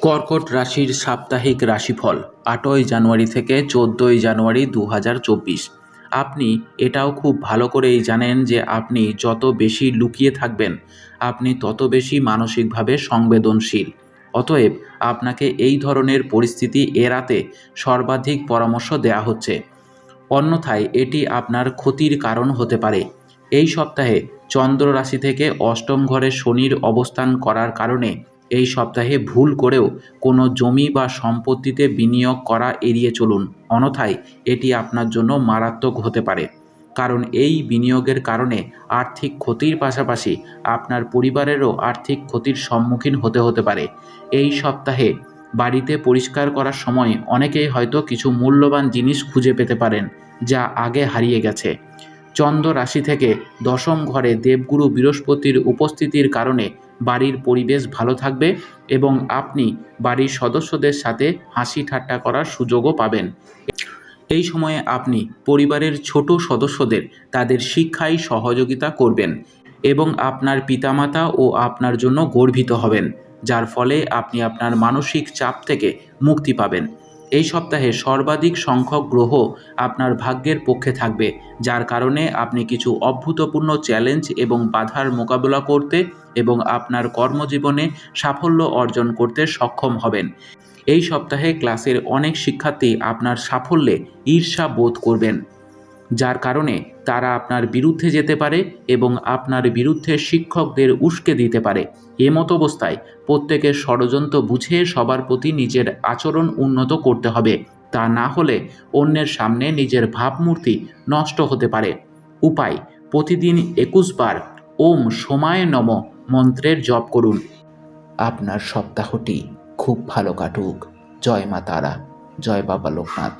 কর্কট রাশির সাপ্তাহিক রাশিফল ৮ই জানুয়ারি থেকে ১৪ই জানুয়ারি ২০২৪। আপনি এটাও খুব ভালো করেই জানেন যে আপনি যত বেশি লুকিয়ে থাকবেন, আপনি তত বেশি মানসিকভাবে সংবেদনশীল। অতএব আপনাকে এই ধরনের পরিস্থিতি এড়াতে সর্বাধিক পরামর্শ দেয়া হচ্ছে। অন্যথায় এটি আপনার ক্ষতির কারণ হতে পারে। এই সপ্তাহে চন্দ্র রাশি থেকে অষ্টম ঘরে শনির অবস্থান করার কারণে এই সপ্তাহে ভুল করেও কোনো জমি বা সম্পত্তিতে বিনিয়োগ করা এড়িয়ে চলুন, অন্যথায় এটি আপনার জন্য মারাত্মক হতে পারে। কারণ এই বিনিয়োগের কারণে আর্থিক ক্ষতির পাশাপাশি আপনার পরিবারেরও আর্থিক ক্ষতির সম্মুখীন হতে পারে। এই সপ্তাহে বাড়িতে পরিষ্কার করার সময় অনেকেই হয়তো কিছু মূল্যবান জিনিস খুঁজে পেতে পারেন, যা আগে হারিয়ে গেছে। চন্দ্র রাশি থেকে দশম ঘরে দেবগুরু বৃহস্পতির উপস্থিতির কারণে বাড়ির পরিবেশ ভালো থাকবে এবং আপনি বাড়ির সদস্যদের সাথে হাসি ঠাট্টা করার সুযোগও পাবেন। এই সময়ে আপনি পরিবারের ছোট সদস্যদের তাদের শিক্ষায় সহযোগিতা করবেন এবং আপনার পিতামাতা ও আপনার জন্য গর্বিত হবেন, যার ফলে আপনি আপনার মানসিক চাপ থেকে মুক্তি পাবেন। এই সপ্তাহে সর্বাধিক সংখ্যক গ্রহ আপনার ভাগ্যের পক্ষে থাকবে, যার কারণে আপনি কিছু অভূতপূর্ণ চ্যালেঞ্জ এবং বাধার মোকাবিলা করতে এবং আপনার কর্মজীবনে সাফল্য অর্জন করতে সক্ষম হবেন। এই সপ্তাহে ক্লাসের অনেক শিক্ষার্থী আপনার সাফল্যে ঈর্ষা বোধ করবেন, যার কারণে তারা আপনার বিরুদ্ধে যেতে পারে এবং আপনার বিরুদ্ধে শিক্ষকদের উস্কে দিতে পারে। এমতাবস্থায় প্রত্যেকের ষড়যন্ত্র বুঝে সবার প্রতি নিজের আচরণ উন্নত করতে হবে, তা না হলে অন্যের সামনে নিজের ভাবমূর্তি নষ্ট হতে পারে। উপায়: প্রতিদিন ২১ বার ওম সোমায় নম মন্ত্রের জপ করুন। আপনার সপ্তাহটি খুব ভালো কাটুক। জয় মা তারা, জয় বাবা লোকনাথ।